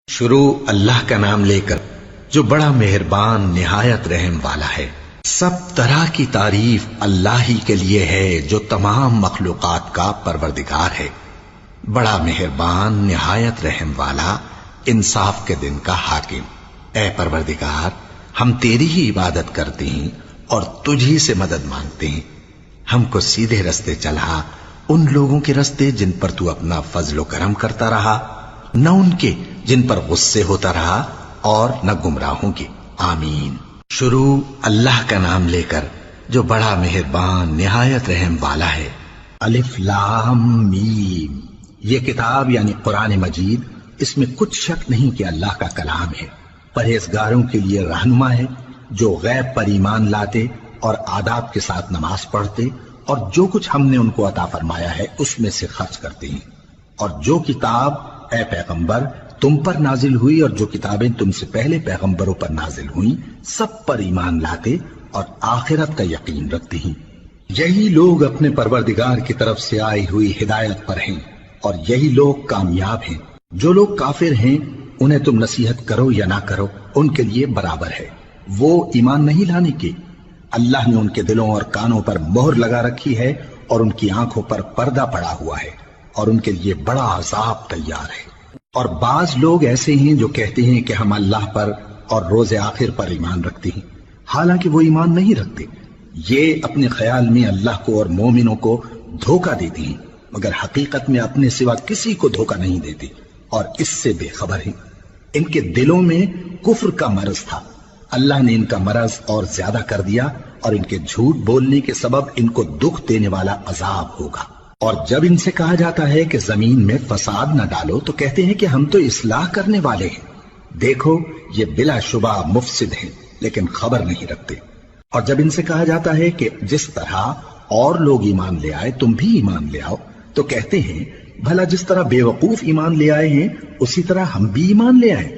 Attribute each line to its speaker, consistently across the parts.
Speaker 1: شروع اللہ کا نام لے کر جو بڑا مہربان نہایت رحم والا ہے۔ سب طرح کی تعریف اللہ ہی کے لیے ہے جو تمام مخلوقات کا پروردگار ہے، بڑا مہربان نہایت رحم والا، انصاف کے دن کا حاکم۔ اے پروردگار، ہم تیری ہی عبادت کرتے ہیں اور تجھ ہی سے مدد مانگتے ہیں۔ ہم کو سیدھے رستے چلا، ان لوگوں کے رستے جن پر تو اپنا فضل و کرم کرتا رہا، نہ ان کے جن پر غصے ہوتا رہا، اور نہ گمراہوں کے۔ آمین۔ شروع اللہ کا نام لے کر جو بڑا مہربان نہایت رحم والا ہے۔ الف لام میم۔ یہ کتاب یعنی قرآن مجید، اس میں کچھ شک نہیں کہ اللہ کا کلام ہے، پرہیزگاروں کے لیے رہنما ہے، جو غیب پر ایمان لاتے اور آداب کے ساتھ نماز پڑھتے اور جو کچھ ہم نے ان کو عطا فرمایا ہے اس میں سے خرچ کرتے ہیں، اور جو کتاب اے پیغمبر تم پر نازل ہوئی اور جو کتابیں تم سے پہلے پیغمبروں پر نازل ہوئیں سب پر ایمان لاتے اور آخرت کا یقین رکھتے ہیں۔ یہی لوگ اپنے پروردگار کی طرف سے آئی ہوئی ہدایت پر ہیں اور یہی لوگ کامیاب ہیں۔ جو لوگ کافر ہیں انہیں تم نصیحت کرو یا نہ کرو ان کے لیے برابر ہے، وہ ایمان نہیں لانے کے۔ اللہ نے ان کے دلوں اور کانوں پر مہر لگا رکھی ہے اور ان کی آنکھوں پر پردہ پڑا ہوا ہے اور ان کے لیے بڑا عذاب تیار ہے۔ اور بعض لوگ ایسے ہیں جو کہتے ہیں کہ ہم اللہ پر اور روز آخر پر ایمان رکھتے ہیں، حالانکہ وہ ایمان نہیں رکھتے۔ یہ اپنے خیال میں اللہ کو اور مومنوں کو دھوکہ دیتے ہیں، مگر حقیقت میں اپنے سوا کسی کو دھوکہ نہیں دیتے اور اس سے بے خبر ہیں۔ ان کے دلوں میں کفر کا مرض تھا، اللہ نے ان کا مرض اور زیادہ کر دیا اور ان کے جھوٹ بولنے کے سبب ان کو دکھ دینے والا عذاب ہوگا۔ اور جب ان سے کہا جاتا ہے کہ زمین میں فساد نہ ڈالو تو کہتے ہیں کہ ہم تو اصلاح کرنے والے ہیں۔ دیکھو یہ بلا شبہ مفسد ہیں لیکن خبر نہیں رکھتے۔ اور جب ان سے کہا جاتا ہے کہ جس طرح اور لوگ ایمان لے آئے تم بھی ایمان لے آؤ تو کہتے ہیں بھلا جس طرح بے وقوف ایمان لے آئے ہیں اسی طرح ہم بھی ایمان لے آئے۔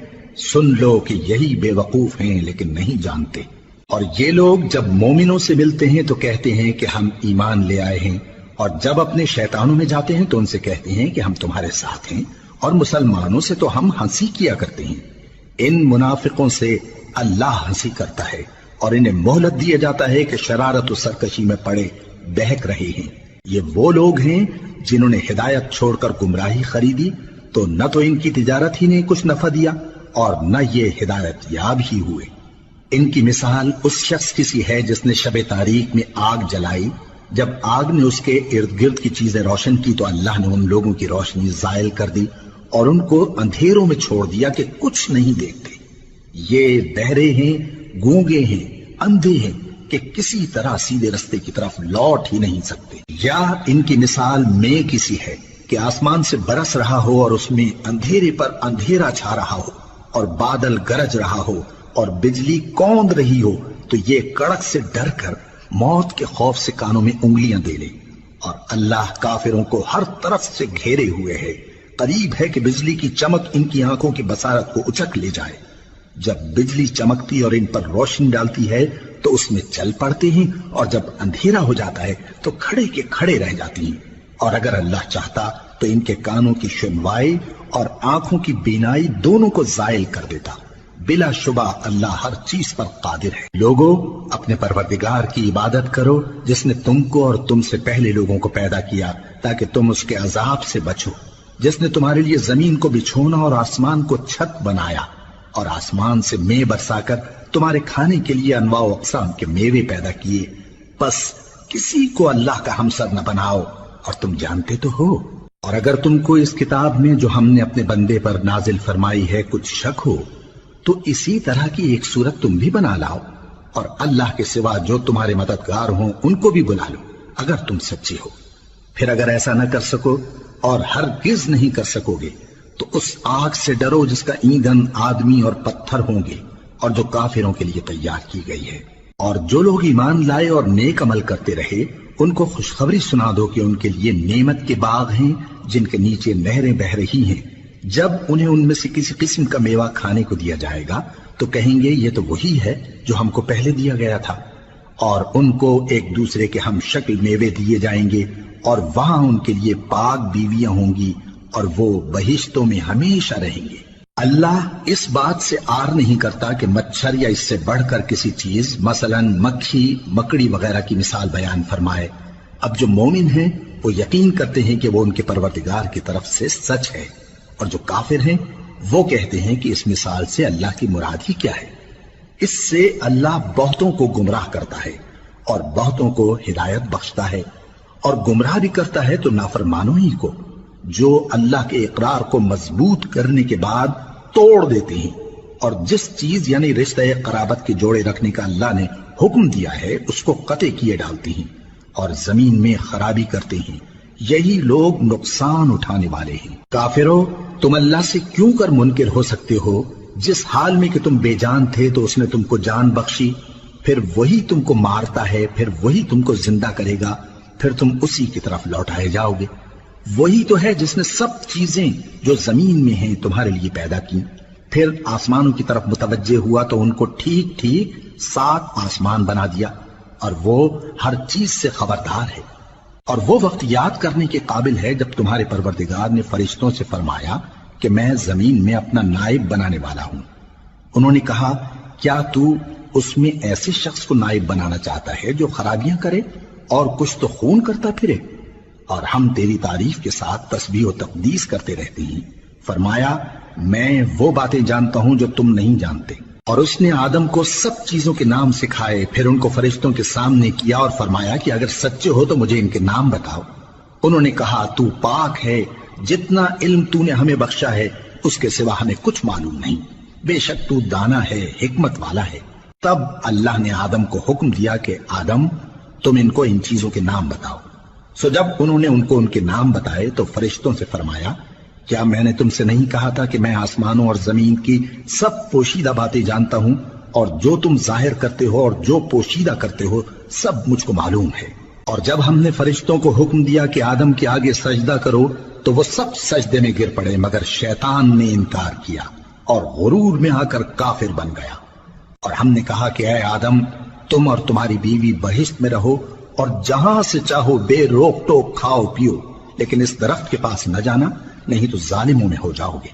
Speaker 1: سن لو کہ یہی بے وقوف ہیں لیکن نہیں جانتے۔ اور یہ لوگ جب مومنوں سے ملتے ہیں تو کہتے ہیں کہ ہم ایمان لے آئے ہیں، اور جب اپنے شیطانوں میں جاتے ہیں تو ان سے کہتے ہیں کہ ہم تمہارے ساتھ ہیں، اور مسلمانوں سے تو ہم ہنسی کیا کرتے ہیں۔ ان منافقوں سے اللہ ہنسی کرتا ہے اور انہیں مہلت دیا جاتا ہے کہ شرارت و سرکشی میں پڑے بہک رہے ہیں۔ یہ وہ لوگ ہیں جنہوں نے ہدایت چھوڑ کر گمراہی خریدی، تو نہ تو ان کی تجارت ہی نے کچھ نفع دیا اور نہ یہ ہدایت یاب ہی ہوئے۔ ان کی مثال اس شخص کی سی ہے جس نے شب تاریک میں آگ جلائی، جب آگ نے اس کے ارد گرد کی چیزیں روشن کی تو اللہ نے ان لوگوں کی روشنی زائل کر دی اور ان کو اندھیروں میں چھوڑ دیا کہ کچھ نہیں دیکھتے۔ یہ بہرے ہیں، گونگے ہیں، اندھے ہیں کہ کسی طرح سیدھے رستے کی طرف لوٹ ہی نہیں سکتے۔ یا ان کی مثال میں کسی ہے کہ آسمان سے برس رہا ہو اور اس میں اندھیرے پر اندھیرا چھا رہا ہو اور بادل گرج رہا ہو اور بجلی کوند رہی ہو تو یہ کڑک سے ڈر کر موت کے خوف سے کانوں میں انگلیاں دے لے۔ اور اللہ کافروں کو ہر طرف سے گھیرے ہوئے ہے، قریب ہے کہ بجلی کی چمک ان کی آنکھوں کی بصارت کو اچک لے جائے۔ جب بجلی چمکتی اور ان پر روشنی ڈالتی ہے تو اس میں چل پڑتے ہیں، اور جب اندھیرا ہو جاتا ہے تو کھڑے کے کھڑے رہ جاتے ہیں۔ اور اگر اللہ چاہتا تو ان کے کانوں کی سنوائی اور آنکھوں کی بینائی دونوں کو زائل کر دیتا۔ بلا شبہ اللہ ہر چیز پر قادر ہے۔ لوگوں اپنے پروردگار کی عبادت کرو جس نے تم کو اور تم سے پہلے لوگوں کو پیدا کیا تاکہ تم اس کے عذاب سے بچو، جس نے تمہارے لیے زمین کو بچھونا اور آسمان کو چھت بنایا اور آسمان سے مے برسا کر تمہارے کھانے کے لیے انواع و اقسام کے میوے پیدا کیے۔ بس کسی کو اللہ کا ہمسر نہ بناؤ، اور تم جانتے تو ہو۔ اور اگر تم کو اس کتاب میں جو ہم نے اپنے بندے پر نازل فرمائی ہے کچھ شک ہو تو اسی طرح کی ایک صورت تم بھی بنا لاؤ، اور اللہ کے سوا جو تمہارے مددگار ہوں ان کو بھی بلا لو اگر تم سچے ہو۔ پھر اگر ایسا نہ کر سکو اور ہرگز نہیں کر سکو گے تو اس آگ سے ڈرو جس کا ایندھن آدمی اور پتھر ہوں گے اور جو کافروں کے لیے تیار کی گئی ہے۔ اور جو لوگ ایمان لائے اور نیک عمل کرتے رہے ان کو خوشخبری سنا دو کہ ان کے لیے نعمت کے باغ ہیں جن کے نیچے نہریں بہ رہی ہیں۔ جب انہیں ان میں سے کسی قسم کا میوہ کھانے کو دیا جائے گا تو کہیں گے یہ تو وہی ہے جو ہم کو پہلے دیا گیا تھا، اور ان کو ایک دوسرے کے ہم شکل میوے دیے جائیں گے، اور وہاں ان کے لیے پاک بیویاں ہوں گی اور وہ بہشتوں میں ہمیشہ رہیں گے۔ اللہ اس بات سے آر نہیں کرتا کہ مچھر یا اس سے بڑھ کر کسی چیز مثلاً مکھی مکڑی وغیرہ کی مثال بیان فرمائے۔ اب جو مومن ہیں وہ یقین کرتے ہیں کہ وہ ان کے پروردگار کی طرف سے سچ ہے، اور جو کافر ہیں وہ کہتے ہیں کہ اس مثال سے اللہ کی مراد ہی کیا ہے۔ اس سے اللہ بہتوں کو گمراہ کرتا ہے اور بہتوں کو ہدایت بخشتا ہے، اور گمراہ بھی کرتا ہے تو نافرمانوں ہی کو، جو اللہ کے اقرار کو مضبوط کرنے کے بعد توڑ دیتے ہیں، اور جس چیز یعنی رشتہ قرابت کے جوڑے رکھنے کا اللہ نے حکم دیا ہے اس کو قطع کیے ڈالتے ہیں اور زمین میں خرابی کرتے ہیں۔ یہی لوگ نقصان اٹھانے والے ہیں۔ کافرو، تم اللہ سے کیوں کر منکر ہو سکتے ہو؟ جس حال میں کہ تم بے جان تھے تو اس نے تم کو جان بخشی، پھر وہی تم کو مارتا ہے، پھر وہی تم کو زندہ کرے گا، پھر تم اسی کی طرف لوٹائے جاؤ گے۔ وہی تو ہے جس نے سب چیزیں جو زمین میں ہیں تمہارے لیے پیدا کی، پھر آسمانوں کی طرف متوجہ ہوا تو ان کو ٹھیک ٹھیک 7 آسمان بنا دیا، اور وہ ہر چیز سے خبردار ہے۔ اور وہ وقت یاد کرنے کے قابل ہے جب تمہارے پروردگار نے فرشتوں سے فرمایا کہ میں زمین میں اپنا نائب بنانے والا ہوں۔ انہوں نے کہا، کیا تو اس میں ایسے شخص کو نائب بنانا چاہتا ہے جو خرابیاں کرے اور کچھ تو خون کرتا پھرے؟ اور ہم تیری تعریف کے ساتھ تسبیح و تقدیس کرتے رہتے ہیں۔ فرمایا، میں وہ باتیں جانتا ہوں جو تم نہیں جانتے۔ اور اس نے آدم کو سب چیزوں کے نام سکھائے، پھر ان کو فرشتوں کے سامنے کیا اور فرمایا کہ اگر سچے ہو تو مجھے ان کے نام بتاؤ۔ انہوں نے کہا، تو پاک ہے، جتنا علم تو نے ہمیں بخشا ہے اس کے سوا ہمیں کچھ معلوم نہیں، بے شک تو دانا ہے، حکمت والا ہے۔ تب اللہ نے آدم کو حکم دیا کہ آدم، تم ان کو ان چیزوں کے نام بتاؤ۔ سو جب انہوں نے ان کو ان کے نام بتائے تو فرشتوں سے فرمایا، کیا میں نے تم سے نہیں کہا تھا کہ میں آسمانوں اور زمین کی سب پوشیدہ باتیں جانتا ہوں، اور جو تم ظاہر کرتے ہو اور جو پوشیدہ کرتے ہو سب مجھ کو معلوم ہے۔ اور جب ہم نے فرشتوں کو حکم دیا کہ آدم کے آگے سجدہ کرو تو وہ سب سجدے میں گر پڑے مگر شیطان نے انکار کیا اور غرور میں آ کر کافر بن گیا۔ اور ہم نے کہا کہ اے آدم، تم اور تمہاری بیوی بہشت میں رہو اور جہاں سے چاہو بے روک ٹوک کھاؤ پیو، لیکن اس درخت کے پاس نہ جانا، نہیں تو ظالموں میں ہو جاؤ گے۔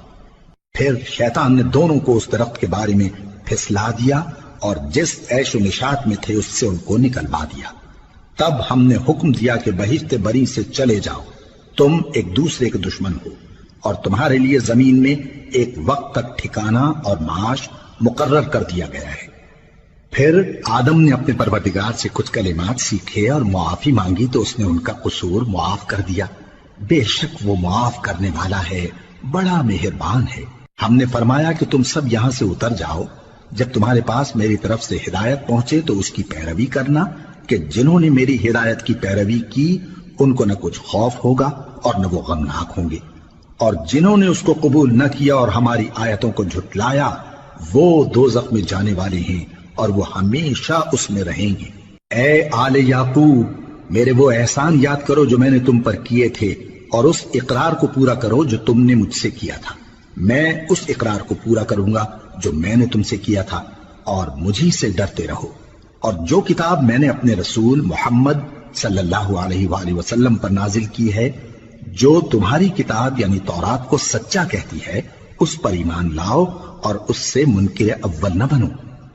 Speaker 1: پھر شیطان نے دونوں کو اس درخت کے بارے میں پھسلا دیا اور جس عیش و نشاط میں تھے اس سے ان کو نکلوا دیا۔ تب ہم نے حکم دیا کہ بہشت بری سے چلے جاؤ، تم ایک دوسرے کے دشمن ہو، اور تمہارے لیے زمین میں ایک وقت تک ٹھکانہ اور معاش مقرر کر دیا گیا ہے۔ پھر آدم نے اپنے پروردگار سے کچھ کلمات سیکھے اور معافی مانگی تو اس نے ان کا قصور معاف کر دیا۔ بے شک وہ معاف کرنے والا ہے، بڑا مہربان ہے۔ ہم نے فرمایا کہ تم سب یہاں سے اتر جاؤ، جب تمہارے پاس میری طرف سے ہدایت پہنچے تو اس کی پیروی کرنا، کہ جنہوں نے میری ہدایت کی پیروی کی ان کو نہ کچھ خوف ہوگا اور نہ وہ غمناک ہوں گے، اور جنہوں نے اس کو قبول نہ کیا اور ہماری آیتوں کو جھٹلایا وہ دوزخ میں جانے والے ہیں اور وہ ہمیشہ اس میں رہیں گے۔ اے آل یعقوب، میرے وہ احسان یاد کرو جو میں نے تم پر کیے تھے، اور اس اقرار کو پورا کرو جو تم نے مجھ سے کیا تھا۔ میں اس اقرار کو پورا کروں گا جو میں نے تم سے کیا تھا، اور مجھی سے ڈرتے رہو۔ اور جو کتاب میں نے اپنے رسول محمد صلی اللہ علیہ وآلہ وسلم پر نازل کی ہے، جو تمہاری کتاب یعنی تورات کو سچا کہتی ہے، اس پر ایمان لاؤ اور اس سے منکر اول نہ بنو،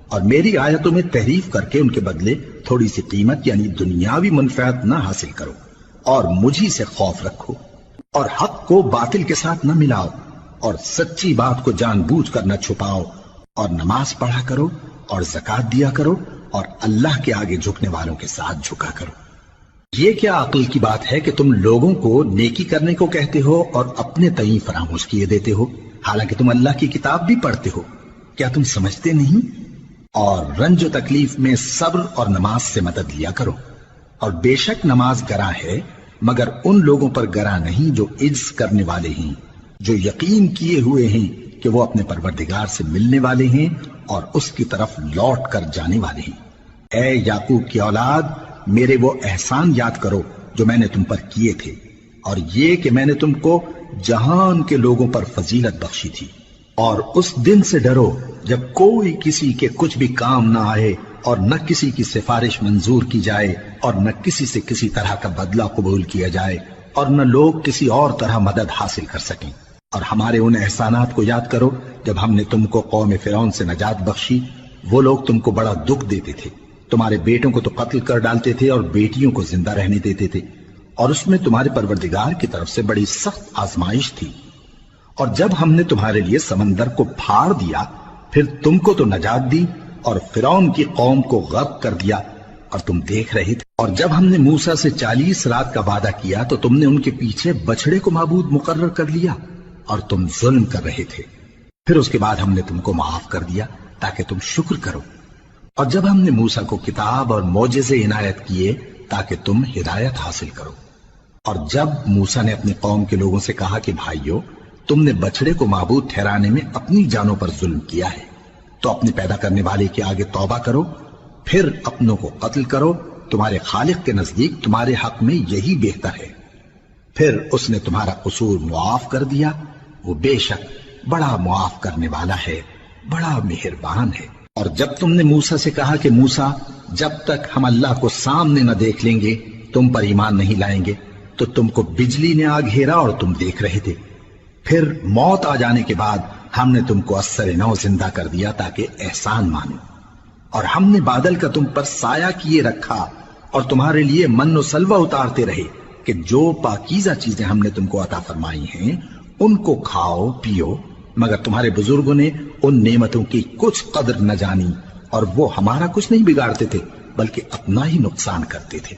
Speaker 1: اور میری آیتوں میں تحریف کر کے ان کے بدلے تھوڑی سی قیمت یعنی دنیاوی منفعت نہ حاصل کرو، اور مجھی سے خوف رکھو، اور حق کو باطل کے ساتھ نہ ملاؤ، اور سچی بات کو جان بوجھ کر نہ چھپاؤ، اور نماز پڑھا کرو اور زکوٰۃ دیا کرو، اور اللہ کے آگے جھکنے والوں کے ساتھ جھکا کرو۔ یہ کیا عقل کی بات ہے کہ تم لوگوں کو نیکی کرنے کو کہتے ہو اور اپنے تئیں فراموش کیے دیتے ہو، حالانکہ تم اللہ کی کتاب بھی پڑھتے ہو؟ کیا تم سمجھتے نہیں؟ اور رنج و تکلیف میں صبر اور نماز سے مدد لیا کرو، اور بے شک نماز گراں ہے مگر ان لوگوں پر گراں نہیں جو عجز کرنے والے ہیں، جو یقین کیے ہوئے ہیں کہ وہ اپنے پروردگار سے ملنے والے ہیں اور اس کی طرف لوٹ کر جانے والے ہیں۔ اے یعقوب کی اولاد، میرے وہ احسان یاد کرو جو میں نے تم پر کیے تھے، اور یہ کہ میں نے تم کو جہان کے لوگوں پر فضیلت بخشی تھی۔ اور اس دن سے ڈرو جب کوئی کسی کے کچھ بھی کام نہ آئے، اور نہ کسی کی سفارش منظور کی جائے، اور نہ کسی سے کسی طرح کا بدلہ قبول کیا جائے، اور نہ لوگ کسی اور طرح مدد حاصل کر سکیں۔ اور ہمارے ان احسانات کو یاد کرو جب ہم نے تم کو قوم فرعون سے نجات بخشی. وہ لوگ تم کو بڑا دکھ دیتے تھے، تمہارے بیٹوں کو تو قتل کر ڈالتے تھے اور بیٹیوں کو زندہ رہنے دیتے تھے، اور اس میں تمہارے پروردگار کی طرف سے بڑی سخت آزمائش تھی. اور جب ہم نے تمہارے لیے سمندر کو پھاڑ دیا پھر تم کو تو نجات دی اور فرعون کی قوم کو غرق کر دیا اور تم دیکھ رہے تھے. اور جب ہم نے موسیٰ سے 40 رات کا وعدہ کیا تو تم نے ان کے پیچھے بچڑے کو معبود مقرر کر لیا اور تم ظلم کر رہے تھے. پھر اس کے بعد ہم نے تم کو معاف کر دیا تاکہ تم شکر کرو. اور جب ہم نے موسیٰ کو کتاب اور معجزے عنایت کیے تاکہ تم ہدایت حاصل کرو. اور جب موسیٰ نے اپنی قوم کے لوگوں سے کہا کہ بھائیو، تم نے بچڑے کو معبود ٹھہرانے میں اپنی جانوں پر ظلم کیا ہے، تو اپنے پیدا کرنے والے کے آگے توبہ کرو، پھر اپنوں کو قتل کرو، تمہارے خالق کے نزدیک تمہارے حق میں یہی بہتر ہے. پھر اس نے تمہارا قصور معاف کر دیا، وہ بے شک بڑا معاف کرنے والا ہے، بڑا مہربان ہے. اور جب تم نے موسیٰ سے کہا کہ موسیٰ، جب تک ہم اللہ کو سامنے نہ دیکھ لیں گے تم پر ایمان نہیں لائیں گے، تو تم کو بجلی نے آ گھیرا اور تم دیکھ رہے تھے. پھر موت آ جانے کے بعد ہم نے تم کو اثر نو زندہ کر دیا تاکہ احسان مانو. اور ہم نے بادل کا تم پر سایہ کیے رکھا اور تمہارے لیے من و سلوہ اتارتے رہے کہ جو پاکیزہ چیزیں ہم نے تم کو عطا فرمائی ہیں ان کو کھاؤ پیو، مگر تمہارے بزرگوں نے ان نعمتوں کی کچھ قدر نہ جانی اور وہ ہمارا کچھ نہیں بگاڑتے تھے بلکہ اپنا ہی نقصان کرتے تھے.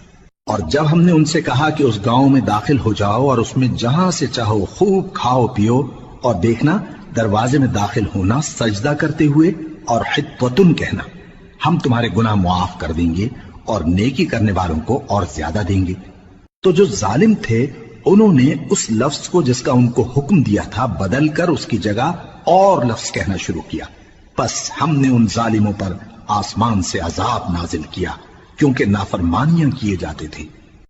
Speaker 1: اور جب ہم نے ان سے کہا کہ اس گاؤں میں داخل ہو جاؤ اور اس میں جہاں سے چاہو خوب کھاؤ پیو، اور دیکھنا دروازے میں داخل ہونا سجدہ کرتے ہوئے اور حطوتن کہنا، ہم تمہارے گناہ معاف کر دیں گے اور نیکی کرنے والوں کو اور زیادہ دیں گے. تو جو ظالم تھے انہوں نے اس لفظ کو جس کا ان کو حکم دیا تھا بدل کر اس کی جگہ اور لفظ کہنا شروع کیا. پس ہم نے ان ظالموں پر آسمان سے عذاب نازل کیا کیونکہ نافرمانیاں کیے جاتے تھے.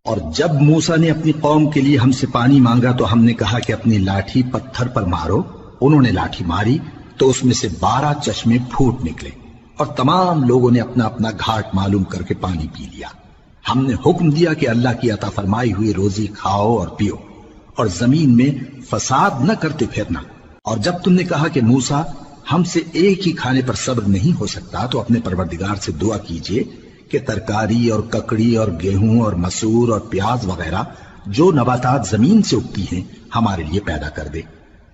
Speaker 1: اور جب موسیٰ نے اپنی قوم کے لیے ہم سے پانی مانگا تو ہم نے کہا کہ اپنی لاٹھی پتھر پر مارو. انہوں نے لاٹھی ماری تو اس میں سے 12 چشمے پھوٹ نکلے اور تمام لوگوں نے اپنا اپنا گھاٹ معلوم کر کے پانی پی لیا. ہم نے حکم دیا کہ اللہ کی عطا فرمائی ہوئی روزی کھاؤ اور پیو اور زمین میں فساد نہ کرتے پھرنا. اور جب تم نے کہا کہ موسیٰ ہم سے ایک ہی کھانے پر صبر نہیں ہو سکتا تو اپنے پروردگار سے دعا کیجئے کہ ترکاری اور ککڑی اور گیہوں اور مسور اور پیاز وغیرہ جو نباتات زمین سے اگتی ہیں ہمارے لیے پیدا کر دے.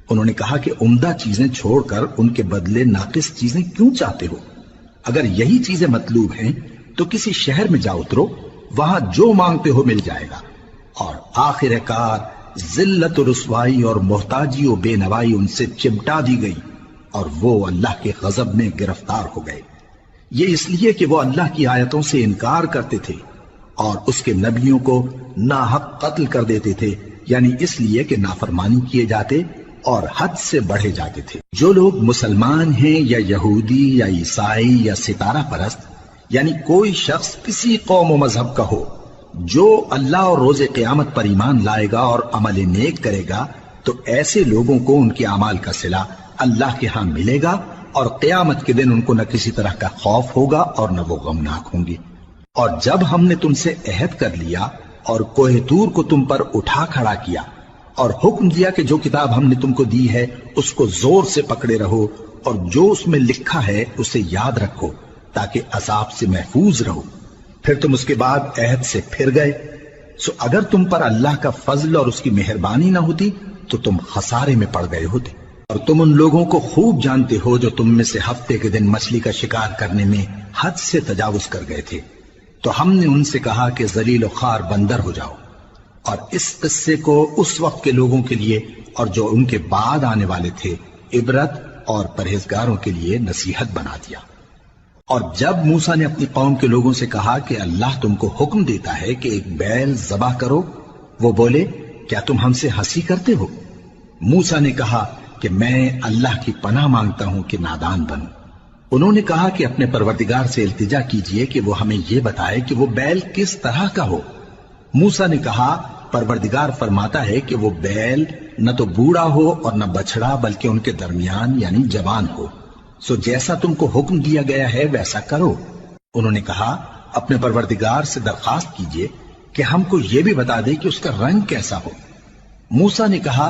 Speaker 1: انہوں نے کہا کہ عمدہ چیزیں چھوڑ کر ان کے بدلے ناقص چیزیں کیوں چاہتے ہو؟ اگر یہی چیزیں مطلوب ہیں تو کسی شہر میں جا اترو، وہاں جو مانگتے ہو مل جائے گا. اور آخر کار ذلت و رسوائی اور محتاجی و بے نوائی ان سے چمٹا دی گئی اور وہ اللہ کے غضب میں گرفتار ہو گئے. یہ اس لیے کہ وہ اللہ کی آیتوں سے انکار کرتے تھے اور اس کے نبیوں کو ناحق قتل کر دیتے تھے، یعنی اس لیے کہ نافرمانی کیے جاتے اور حد سے بڑھے جاتے تھے. جو لوگ مسلمان ہیں یا یہودی یا عیسائی یا ستارہ پرست، یعنی کوئی شخص کسی قوم و مذہب کا ہو، جو اللہ اور روز قیامت پر ایمان لائے گا اور عمل نیک کرے گا تو ایسے لوگوں کو ان کے اعمال کا صلہ اللہ کے ہاں ملے گا اور قیامت کے دن ان کو نہ کسی طرح کا خوف ہوگا اور نہ وہ غمناک ہوں گے. اور جب ہم نے تم سے عہد کر لیا اور کوہ طور کو تم پر اٹھا کھڑا کیا اور حکم دیا کہ جو کتاب ہم نے تم کو دی ہے اس کو زور سے پکڑے رہو اور جو اس میں لکھا ہے اسے یاد رکھو تاکہ عذاب سے محفوظ رہو، پھر تم اس کے بعد عہد سے پھر گئے، سو اگر تم پر اللہ کا فضل اور اس کی مہربانی نہ ہوتی تو تم خسارے میں پڑ گئے ہوتے. اور تم ان لوگوں کو خوب جانتے ہو جو تم میں سے ہفتے کے دن مچھلی کا شکار کرنے میں حد سے تجاوز کر گئے تھے، تو ہم نے ان سے کہا کہ ذلیل و خوار بندر ہو جاؤ. اور اس قصے کو اس وقت کے لوگوں کے لیے اور جو ان کے بعد آنے والے تھے عبرت اور پرہیزگاروں کے لیے نصیحت بنا دیا. اور جب موسیٰ نے اپنی قوم کے لوگوں سے کہا کہ اللہ تم کو حکم دیتا ہے کہ ایک بیل ذبح کرو، وہ بولے کیا تم ہم سے ہنسی کرتے ہو؟ موسیٰ نے کہا کہ میں اللہ کی پناہ مانگتا ہوں کہ نادان بنوں. انہوں نے کہا کہ اپنے پروردگار سے التجا کیجئے کہ وہ ہمیں یہ بتائے کہ وہ بیل کس طرح کا ہو. موسیٰ نے کہا پروردگار فرماتا ہے کہ وہ بیل نہ تو بوڑھا ہو اور نہ بچڑا بلکہ ان کے درمیان یعنی جوان ہو، سو جیسا تم کو حکم دیا گیا ہے ویسا کرو. انہوں نے کہا اپنے پروردگار سے درخواست کیجئے کہ ہم کو یہ بھی بتا دے کہ اس کا رنگ کیسا ہو. موسیٰ نے کہا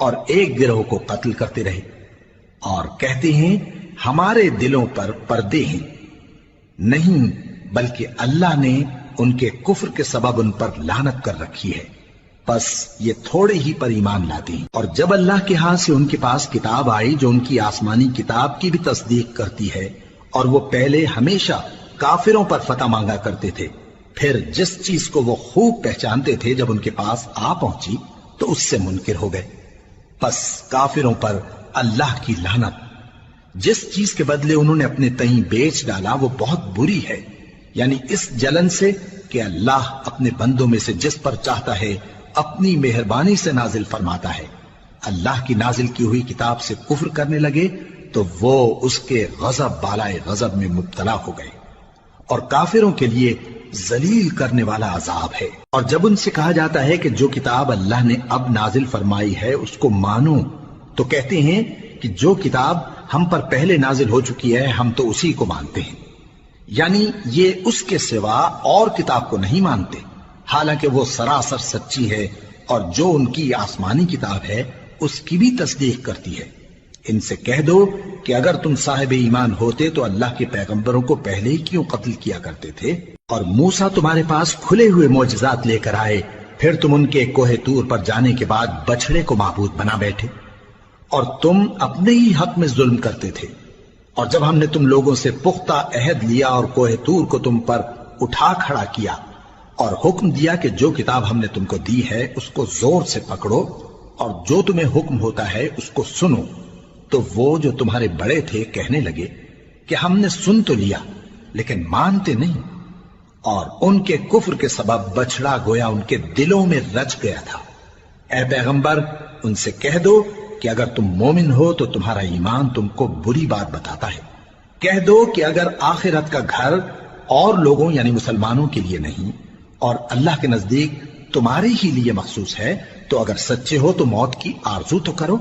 Speaker 1: اور ایک گروہ کو قتل کرتے رہے، اور کہتے ہیں ہمارے دلوں پر پردے ہیں، نہیں بلکہ اللہ نے ان کے کفر کے سبب ان پر لعنت کر رکھی ہے، بس یہ تھوڑے ہی پر ایمان لاتے ہیں۔ اور جب اللہ کے ہاں سے ان کے پاس کتاب آئی جو ان کی آسمانی کتاب کی بھی تصدیق کرتی ہے، اور وہ پہلے ہمیشہ کافروں پر فتح مانگا کرتے تھے، پھر جس چیز کو وہ خوب پہچانتے تھے جب ان کے پاس آ پہنچی تو اس سے منکر ہو گئے، بس کافروں پر اللہ کی لعنت۔ جس چیز کے بدلے انہوں نے اپنے تئیں بیچ ڈالا وہ بہت بری ہے، یعنی اس جلن سے کہ اللہ اپنے بندوں میں سے جس پر چاہتا ہے اپنی مہربانی سے نازل فرماتا ہے۔ اللہ کی نازل کی ہوئی کتاب سے کفر کرنے لگے تو وہ اس کے غضب بالائے غضب میں مبتلا ہو گئے، اور کافروں کے لیے ذلیل کرنے والا عذاب ہے۔ اور جب ان سے کہا جاتا ہے کہ جو کتاب اللہ نے اب نازل فرمائی ہے اس کو مانو، تو کہتے ہیں کہ جو کتاب ہم پر پہلے نازل ہو چکی ہے ہم تو اسی کو مانتے ہیں، یعنی یہ اس کے سوا اور کتاب کو نہیں مانتے، حالانکہ وہ سراسر سچی ہے، اور جو ان کی آسمانی کتاب ہے اس کی بھی تصدیق کرتی ہے۔ ان سے کہہ دو کہ اگر تم صاحب ایمان ہوتے تو اللہ کے پیغمبروں کو پہلے ہی کیوں قتل کیا کرتے تھے؟ اور موسیٰ تمہارے پاس کھلے ہوئے معجزات لے کر آئے، پھر تم ان کے کوہ طور پر جانے کے بعد بچڑے کو معبود بنا بیٹھے، اور تم اپنے ہی حق میں ظلم کرتے تھے۔ اور جب ہم نے تم لوگوں سے پختہ عہد لیا اور کوہ طور کو تم پر اٹھا کھڑا کیا، اور حکم دیا کہ جو کتاب ہم نے تم کو دی ہے اس کو زور سے پکڑو، اور جو تمہیں حکم ہوتا ہے اس کو سنو، تو وہ جو تمہارے بڑے تھے کہنے لگے کہ ہم نے سن تو لیا لیکن مانتے نہیں، اور ان کے کفر کے سبب بچڑا گویا ان کے دلوں میں رچ گیا تھا۔ اے پیغمبر ان سے کہہ دو کہ اگر تم مومن ہو تو تمہارا ایمان تم کو بری بات بتاتا ہے۔ کہہ دو کہ اگر آخرت کا گھر اور لوگوں یعنی مسلمانوں کے لیے نہیں اور اللہ کے نزدیک تمہارے ہی لیے مخصوص ہے تو اگر سچے ہو تو موت کی آرزو تو کرو،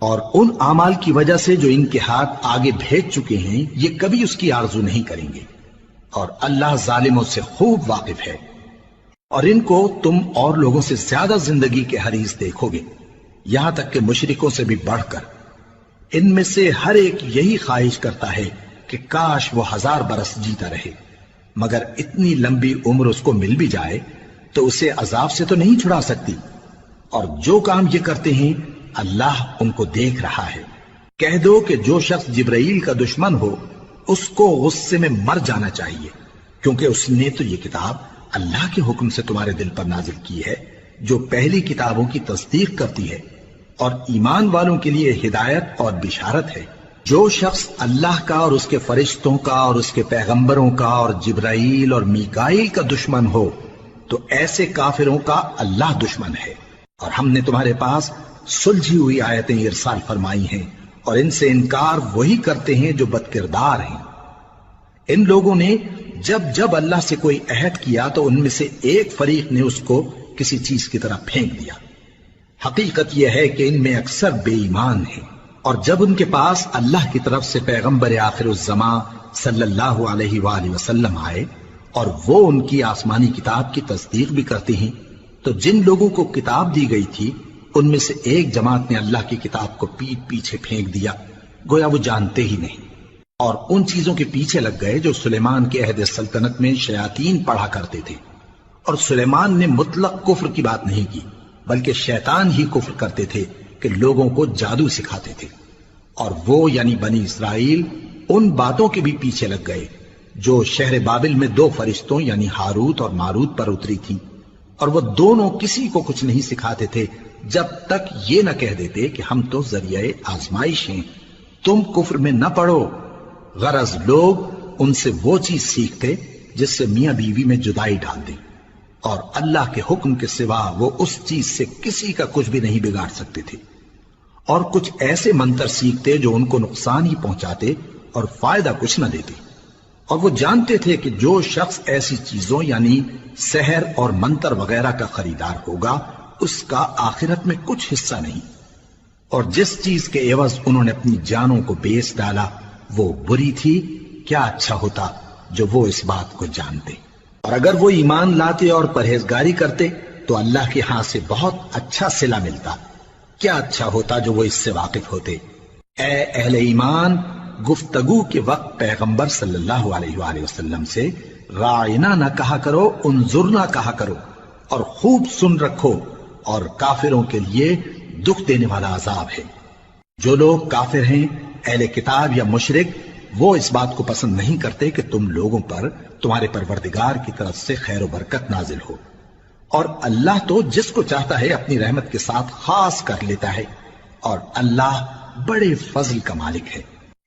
Speaker 1: اور ان اعمال کی وجہ سے جو ان کے ہاتھ آگے بھیج چکے ہیں یہ کبھی اس کی آرزو نہیں کریں گے، اور اللہ ظالموں سے خوب واقف ہے۔ اور ان کو تم اور لوگوں سے زیادہ زندگی کے حریص دیکھو گے، یہاں تک کہ مشرکوں سے بھی بڑھ کر۔ ان میں سے ہر ایک یہی خواہش کرتا ہے کہ کاش وہ 1000 برس جیتا رہے، مگر اتنی لمبی عمر اس کو مل بھی جائے تو اسے عذاب سے تو نہیں چھڑا سکتی، اور جو کام یہ کرتے ہیں اللہ ان کو دیکھ رہا ہے۔ کہہ دو کہ جو شخص جبرائیل کا دشمن ہو اس کو غصے میں مر جانا چاہیے، کیونکہ اس نے تو یہ کتاب اللہ کے حکم سے تمہارے دل پر نازل کی ہے جو پہلی کتابوں کی تصدیق کرتی ہے، اور ایمان والوں کے لیے ہدایت اور بشارت ہے۔ جو شخص اللہ کا اور اس کے فرشتوں کا اور اس کے پیغمبروں کا اور جبرائیل اور میکائیل کا دشمن ہو تو ایسے کافروں کا اللہ دشمن ہے۔ اور ہم نے تمہارے پاس سلجھی ہوئی آیتیں ارسال فرمائی ہیں، اور ان سے انکار وہی کرتے ہیں جو بد کردار ہیں۔ ان لوگوں نے جب جب اللہ سے کوئی عہد کیا تو ان میں سے ایک فریق نے اس کو کسی چیز کی طرح پھینک دیا۔ حقیقت یہ ہے کہ ان میں اکثر بے ایمان ہیں، اور جب ان کے پاس اللہ کی طرف سے پیغمبر آخر الزماں صلی اللہ علیہ وآلہ وسلم آئے اور وہ ان کی آسمانی کتاب کی تصدیق بھی کرتے ہیں، تو جن لوگوں کو کتاب دی گئی تھی ان میں سے ایک جماعت نے اللہ کی کتاب کو پیٹ پیچھے پھینک دیا، گویا وہ جانتے ہی نہیں، اور ان چیزوں کے پیچھے لگ گئے جو سلیمان کے عہد سلطنت میں شیاطین پڑھا کرتے تھے۔ اور سلیمان نے مطلق کفر کی بات نہیں کی، بلکہ شیطان ہی کفر کرتے تھے کہ لوگوں کو جادو سکھاتے تھے، اور وہ یعنی بنی اسرائیل ان باتوں کے بھی پیچھے لگ گئے جو شہر بابل میں 2 فرشتوں یعنی ہاروت اور ماروت پر اتری تھی، اور وہ دونوں کسی کو کچھ نہیں سکھاتے تھے جب تک یہ نہ کہہ دیتے کہ ہم تو ذریعہ آزمائش ہیں، تم کفر میں نہ پڑو۔ غرض لوگ ان سے وہ چیز سیکھتے جس سے میاں بیوی میں جدائی ڈال دیں، اور اللہ کے حکم کے سوا وہ اس چیز سے کسی کا کچھ بھی نہیں بگاڑ سکتے تھے، اور کچھ ایسے منتر سیکھتے جو ان کو نقصان ہی پہنچاتے اور فائدہ کچھ نہ دیتے، اور وہ جانتے تھے کہ جو شخص ایسی چیزوں یعنی سحر اور منتر وغیرہ کا خریدار ہوگا اس کا آخرت میں کچھ حصہ نہیں، اور جس چیز کے عوض انہوں نے اپنی جانوں کو بیچ ڈالا وہ بری تھی، کیا اچھا ہوتا جو وہ اس بات کو جانتے۔ اور اگر وہ ایمان لاتے اور پرہیزگاری کرتے تو اللہ کے ہاں سے بہت اچھا صلہ ملتا، کیا اچھا ہوتا جو وہ اس سے واقف ہوتے۔ اے اہل ایمان، گفتگو کے وقت پیغمبر صلی اللہ علیہ وآلہ وسلم سے رائنا نہ کہا کرو، انظرنا کہا کرو، اور خوب سن رکھو، اور کافروں کے لیے دکھ دینے والا عذاب ہے۔ جو لوگ کافر ہیں، اہل کتاب یا مشرک، وہ اس بات کو پسند نہیں کرتے کہ تم لوگوں پر تمہارے پروردگار کی طرف سے خیر و برکت نازل ہو، اور اللہ تو جس کو چاہتا ہے اپنی رحمت کے ساتھ خاص کر لیتا ہے، اور اللہ بڑے فضل کا مالک ہے۔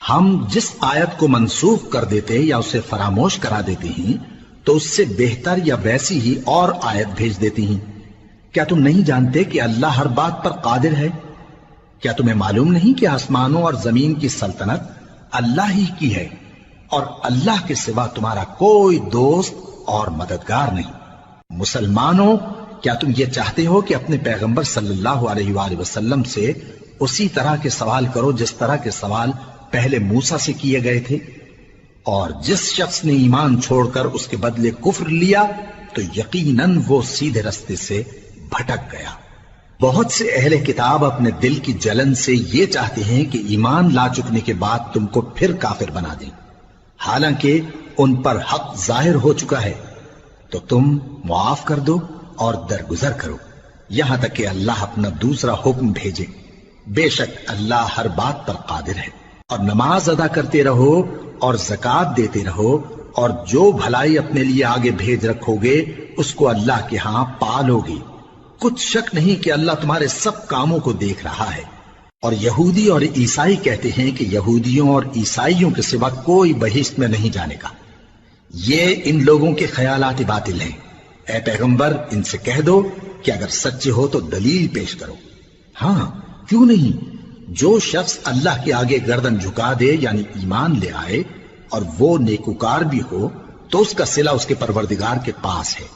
Speaker 1: ہم جس آیت کو منسوخ کر دیتے یا اسے فراموش کرا دیتے ہیں تو اس سے بہتر یا ویسی ہی اور آیت بھیج دیتی ہیں۔ کیا تم نہیں جانتے کہ اللہ ہر بات پر قادر ہے؟ کیا تمہیں معلوم نہیں کہ آسمانوں اور زمین کی سلطنت اللہ ہی کی ہے، اور اللہ کے سوا تمہارا کوئی دوست اور مددگار نہیں؟ مسلمانوں، کیا تم یہ چاہتے ہو کہ اپنے پیغمبر صلی اللہ علیہ وآلہ وسلم سے اسی طرح کے سوال کرو جس طرح کے سوال پہلے موسیٰ سے کیے گئے تھے؟ اور جس شخص نے ایمان چھوڑ کر اس کے بدلے کفر لیا تو یقیناً وہ سیدھے رستے سے بھٹک گیا۔ بہت سے اہل کتاب اپنے دل کی جلن سے یہ چاہتے ہیں کہ ایمان لا چکنے کے بعد تم کو پھر کافر بنا دیں، حالانکہ ان پر حق ظاہر ہو چکا ہے۔ تو تم معاف کر دو اور درگزر کرو یہاں تک کہ اللہ اپنا دوسرا حکم بھیجے۔ بے شک اللہ ہر بات پر قادر ہے۔ اور نماز ادا کرتے رہو اور زکوٰۃ دیتے رہو، اور جو بھلائی اپنے لیے آگے بھیج رکھو گے اس کو اللہ کے ہاں پالو گے۔ کچھ شک نہیں کہ اللہ تمہارے سب کاموں کو دیکھ رہا ہے۔ اور یہودی اور عیسائی کہتے ہیں کہ یہودیوں اور عیسائیوں کے سوا کوئی بہشت میں نہیں جانے کا۔ یہ ان لوگوں کے خیالات باطل ہیں۔ اے پیغمبر، ان سے کہہ دو کہ اگر سچے ہو تو دلیل پیش کرو۔ ہاں، کیوں نہیں؟ جو شخص اللہ کے آگے گردن جھکا دے یعنی ایمان لے آئے اور وہ نیکوکار بھی ہو تو اس کا صلہ اس کے پروردگار کے پاس ہے۔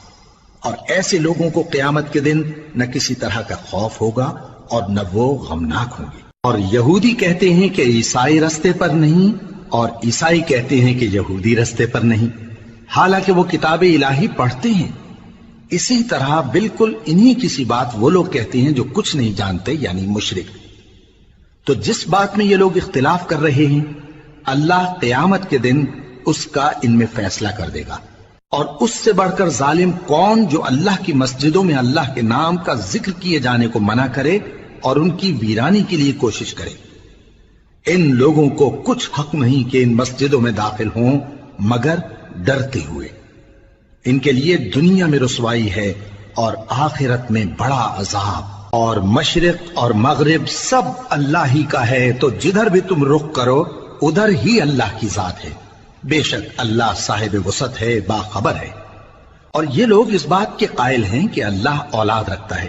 Speaker 1: اور ایسے لوگوں کو قیامت کے دن نہ کسی طرح کا خوف ہوگا اور نہ وہ غمناک ہوں گے۔ اور یہودی کہتے ہیں کہ عیسائی رستے پر نہیں، اور عیسائی کہتے ہیں کہ یہودی رستے پر نہیں، حالانکہ وہ کتاب الہی پڑھتے ہیں۔ اسی طرح بالکل انہی کسی بات وہ لوگ کہتے ہیں جو کچھ نہیں جانتے یعنی مشرک۔ تو جس بات میں یہ لوگ اختلاف کر رہے ہیں اللہ قیامت کے دن اس کا ان میں فیصلہ کر دے گا۔ اور اس سے بڑھ کر ظالم کون جو اللہ کی مسجدوں میں اللہ کے نام کا ذکر کیے جانے کو منع کرے اور ان کی ویرانی کے لیے کوشش کرے۔ ان لوگوں کو کچھ حق نہیں کہ ان مسجدوں میں داخل ہوں مگر ڈرتے ہوئے۔ ان کے لیے دنیا میں رسوائی ہے اور آخرت میں بڑا عذاب۔ اور مشرق اور مغرب سب اللہ ہی کا ہے، تو جدھر بھی تم رخ کرو ادھر ہی اللہ کی ذات ہے۔ بے شک اللہ صاحب وسعت ہے، باخبر ہے۔ اور یہ لوگ اس بات کے قائل ہیں کہ اللہ اولاد رکھتا ہے۔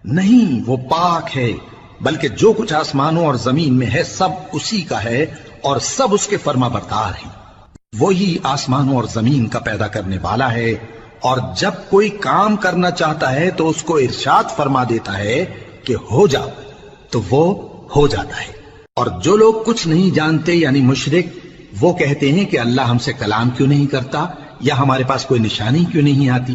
Speaker 1: نہیں، وہ پاک ہے، بلکہ جو کچھ آسمانوں اور زمین میں ہے سب اسی کا ہے اور سب اس کے فرما بردار ہیں۔ وہی آسمانوں اور زمین کا پیدا کرنے والا ہے، اور جب کوئی کام کرنا چاہتا ہے تو اس کو ارشاد فرما دیتا ہے کہ ہو جا، تو وہ ہو جاتا ہے۔ اور جو لوگ کچھ نہیں جانتے یعنی مشرک، وہ کہتے ہیں کہ اللہ ہم سے کلام کیوں نہیں کرتا یا ہمارے پاس کوئی نشانی کیوں نہیں آتی۔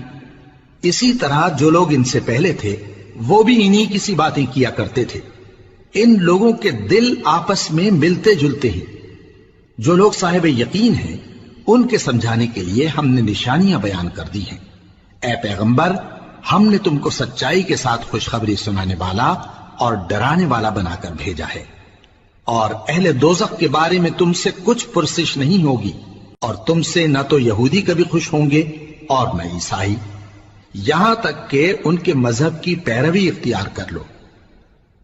Speaker 1: اسی طرح جو لوگ ان سے پہلے تھے وہ بھی انہی کسی باتیں کیا کرتے تھے۔ ان لوگوں کے دل آپس میں ملتے جلتے ہیں۔ جو لوگ صاحب یقین ہیں ان کے سمجھانے کے لیے ہم نے نشانیاں بیان کر دی ہیں۔ اے پیغمبر، ہم نے تم کو سچائی کے ساتھ خوشخبری سنانے والا اور ڈرانے والا بنا کر بھیجا ہے۔ اور اہل دوزخ کے بارے میں تم سے کچھ پرسش نہیں ہوگی، اور تم سے نہ تو یہودی کبھی خوش ہوں گے اور نہ عیسائی، یہاں تک کہ ان کے مذہب کی پیروی اختیار کر لو۔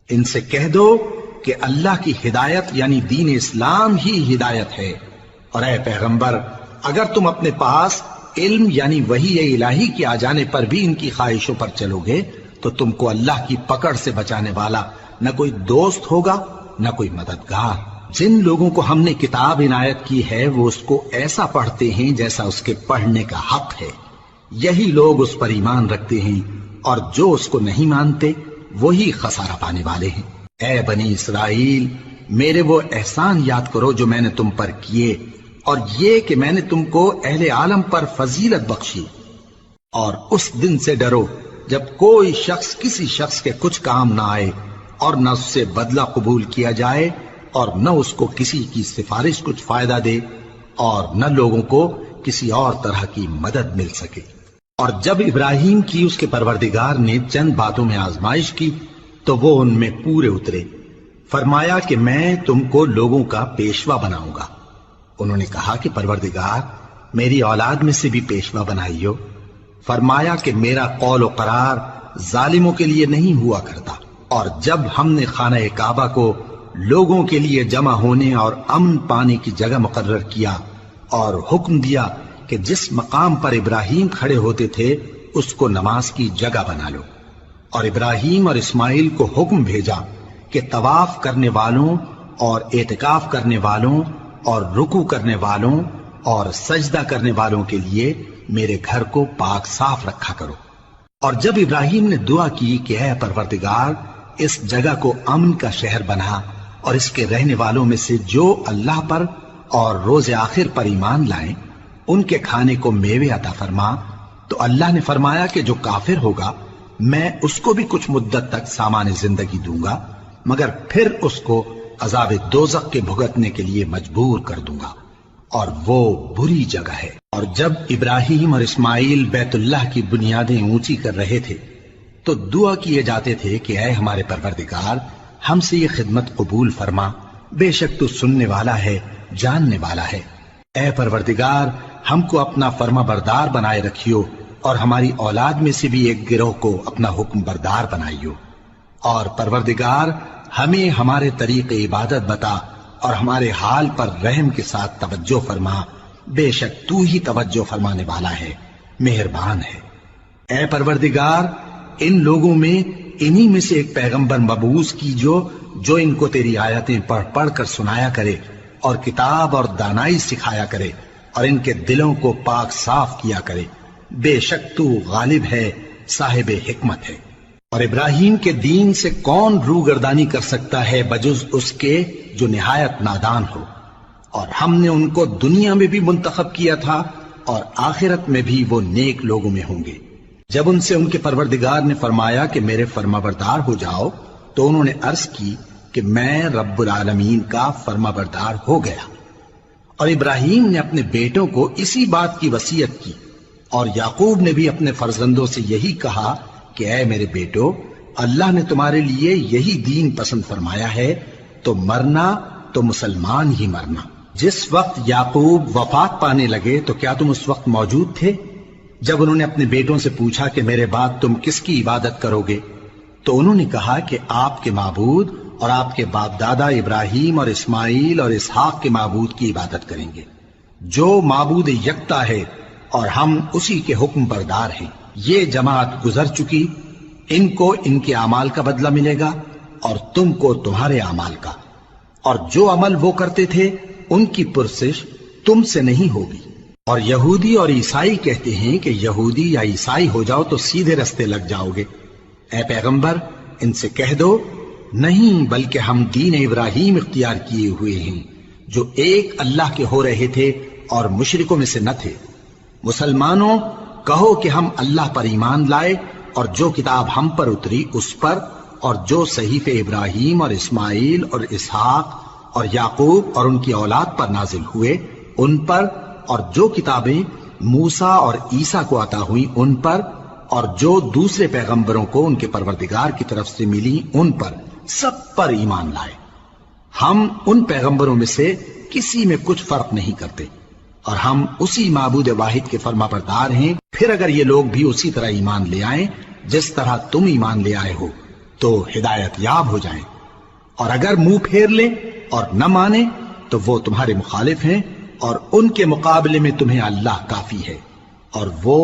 Speaker 1: ان سے کہہ دو کہ اللہ کی ہدایت یعنی دین اسلام ہی ہدایت ہے۔ اور اے پیغمبر، اگر تم اپنے پاس علم یعنی وحی الہی کے آ جانے پر بھی ان کی خواہشوں پر چلو گے تو تم کو اللہ کی پکڑ سے بچانے والا نہ کوئی دوست ہوگا نہ کوئی مددگار۔ جن لوگوں کو ہم نے کتاب عنایت کی ہے وہ اس کو ایسا پڑھتے ہیں جیسا اس کے پڑھنے کا حق ہے، یہی لوگ اس پر ایمان رکھتے ہیں، اور جو اس کو نہیں مانتے وہی خسارہ پانے والے ہیں۔ اے بنی اسرائیل، میرے وہ احسان یاد کرو جو میں نے تم پر کیے، اور یہ کہ میں نے تم کو اہل عالم پر فضیلت بخشی۔ اور اس دن سے ڈرو جب کوئی شخص کسی شخص کے کچھ کام نہ آئے، اور نہ اس سے بدلہ قبول کیا جائے اور نہ اس کو کسی کی سفارش کچھ فائدہ دے اور نہ لوگوں کو کسی اور طرح کی مدد مل سکے۔ اور جب ابراہیم کی اس کے پروردگار نے چند باتوں میں آزمائش کی تو وہ ان میں پورے اترے۔ فرمایا کہ میں تم کو لوگوں کا پیشوا بناؤں گا۔ انہوں نے کہا کہ پروردگار میری اولاد میں سے بھی پیشوا بنائیو۔ فرمایا کہ میرا قول و قرار ظالموں کے لیے نہیں ہوا کرتا۔ اور جب ہم نے خانہ کعبہ کو لوگوں کے لیے جمع ہونے اور امن پانے کی جگہ مقرر کیا اور حکم دیا کہ جس مقام پر ابراہیم کھڑے ہوتے تھے اس کو نماز کی جگہ بنا لو، اور ابراہیم اور اسماعیل کو حکم بھیجا کہ طواف کرنے والوں اور اعتکاف کرنے والوں اور رکوع کرنے والوں اور سجدہ کرنے والوں کے لیے میرے گھر کو پاک صاف رکھا کرو۔ اور جب ابراہیم نے دعا کی کہ اے پروردگار اس جگہ کو امن کا شہر بنا اور اس کے رہنے والوں میں سے جو اللہ پر اور روز آخر پر ایمان لائیں ان کے کھانے کو میوے عطا فرما، تو اللہ نے فرمایا کہ جو کافر ہوگا میں اس کو بھی کچھ مدت تک سامان زندگی دوں گا، مگر پھر اس کو عذاب دوزخ کے بھگتنے کے لیے مجبور کر دوں گا، اور وہ بری جگہ ہے۔ اور جب ابراہیم اور اسماعیل بیت اللہ کی بنیادیں اونچی کر رہے تھے تو دعا کیے جاتے تھے کہ اے ہمارے پروردگار ہم سے یہ خدمت قبول فرما، بے شک تو سننے والا ہے، جاننے والا ہے۔ اے پروردگار ہم کو اپنا فرما بردار بنائے رکھیو اور ہماری اولاد میں سے بھی ایک گروہ کو اپنا حکم بردار بنائیو، اور پروردگار ہمیں ہمارے طریق عبادت بتا اور ہمارے حال پر رحم کے ساتھ توجہ فرما، بے شک تو ہی توجہ فرمانے والا ہے، مہربان ہے۔ اے پروردگار ان لوگوں میں انہی میں سے ایک پیغمبر مبعوث کیجو جو ان کو تیری آیتیں پڑھ پڑھ کر سنایا کرے اور کتاب اور دانائی سکھایا کرے اور ان کے دلوں کو پاک صاف کیا کرے، بے شک تو غالب ہے، صاحب حکمت ہے۔ اور ابراہیم کے دین سے کون روگردانی کر سکتا ہے بجز اس کے جو نہایت نادان ہو، اور ہم نے ان کو دنیا میں بھی منتخب کیا تھا اور آخرت میں بھی وہ نیک لوگوں میں ہوں گے۔ جب ان سے ان کے پروردگار نے فرمایا کہ میرے فرمانبردار ہو جاؤ تو انہوں نے عرض کی کہ میں رب العالمین کا فرمانبردار ہو گیا۔ اور ابراہیم نے اپنے بیٹوں کو اسی بات کی وصیت کی، اور یعقوب نے بھی اپنے فرزندوں سے یہی کہا کہ اے میرے بیٹو، اللہ نے تمہارے لیے یہی دین پسند فرمایا ہے، تو مرنا تو مسلمان ہی مرنا۔ جس وقت یعقوب وفات پانے لگے تو کیا تم اس وقت موجود تھے؟ جب انہوں نے اپنے بیٹوں سے پوچھا کہ میرے بعد تم کس کی عبادت کرو گے تو انہوں نے کہا کہ آپ کے معبود اور آپ کے باپ دادا ابراہیم اور اسماعیل اور اسحاق کے معبود کی عبادت کریں گے، جو معبود یکتا ہے اور ہم اسی کے حکم بردار ہیں۔ یہ جماعت گزر چکی، ان کو ان کے اعمال کا بدلہ ملے گا اور تم کو تمہارے اعمال کا، اور جو عمل وہ کرتے تھے ان کی پرسش تم سے نہیں ہوگی۔ اور یہودی اور عیسائی کہتے ہیں کہ یہودی یا عیسائی ہو جاؤ تو سیدھے رستے لگ جاؤ گے۔ اے پیغمبر ان سے کہہ دو نہیں، بلکہ ہم دین ابراہیم اختیار کیے ہوئے ہیں جو ایک اللہ کے ہو رہے تھے اور مشرکوں میں سے نہ تھے۔ مسلمانوں کہو کہ ہم اللہ پر ایمان لائے اور جو کتاب ہم پر اتری اس پر، اور جو صحیفے ابراہیم اور اسماعیل اور اسحاق اور یعقوب اور ان کی اولاد پر نازل ہوئے ان پر، اور جو کتابیں موسیٰ اور عیسیٰ کو عطا ہوئیں ان پر، اور جو دوسرے پیغمبروں کو ان کے پروردگار کی طرف سے ملی ان پر، سب پر ایمان لائے۔ ہم ان پیغمبروں میں سے کسی میں کچھ فرق نہیں کرتے، اور ہم اسی معبود واحد کے فرمانبردار ہیں۔ پھر اگر یہ لوگ بھی اسی طرح ایمان لے آئیں جس طرح تم ایمان لے آئے ہو تو ہدایت یاب ہو جائیں، اور اگر منہ پھیر لیں اور نہ مانیں تو وہ تمہارے مخالف ہیں، اور ان کے مقابلے میں تمہیں اللہ کافی ہے، اور وہ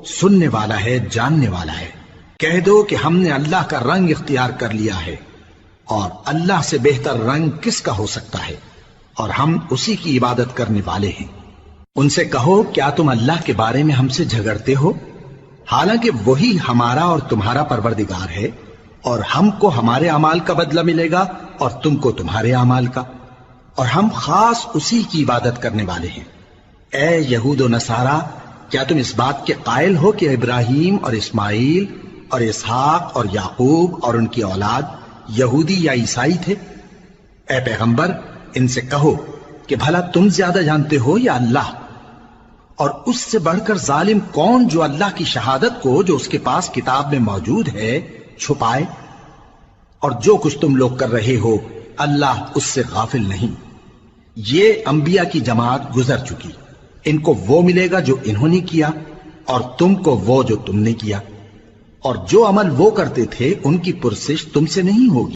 Speaker 1: سننے والا ہے، جاننے والا ہے۔ کہہ دو کہ ہم نے اللہ کا رنگ اختیار کر لیا ہے، اور اللہ سے بہتر رنگ کس کا ہو سکتا ہے، اور ہم اسی کی عبادت کرنے والے ہیں۔ ان سے کہو کیا تم اللہ کے بارے میں ہم سے جھگڑتے ہو، حالانکہ وہی ہمارا اور تمہارا پروردگار ہے، اور ہم کو ہمارے اعمال کا بدلہ ملے گا اور تم کو تمہارے اعمال کا، اور ہم خاص اسی کی عبادت کرنے والے ہیں۔ اے یہود و نصارا، کیا تم اس بات کے قائل ہو کہ ابراہیم اور اسماعیل اور اسحاق اور یعقوب اور ان کی اولاد یہودی یا عیسائی تھے؟ اے پیغمبر ان سے کہو کہ بھلا تم زیادہ جانتے ہو یا اللہ؟ اور اس سے بڑھ کر ظالم کون جو اللہ کی شہادت کو جو اس کے پاس کتاب میں موجود ہے چھپائے؟ اور جو کچھ تم لوگ کر رہے ہو اللہ اس سے غافل نہیں۔ یہ انبیاء کی جماعت گزر چکی، ان کو وہ ملے گا جو انہوں نے کیا اور تم کو وہ جو تم نے کیا، اور جو عمل وہ کرتے تھے ان کی پرسش تم سے نہیں ہوگی۔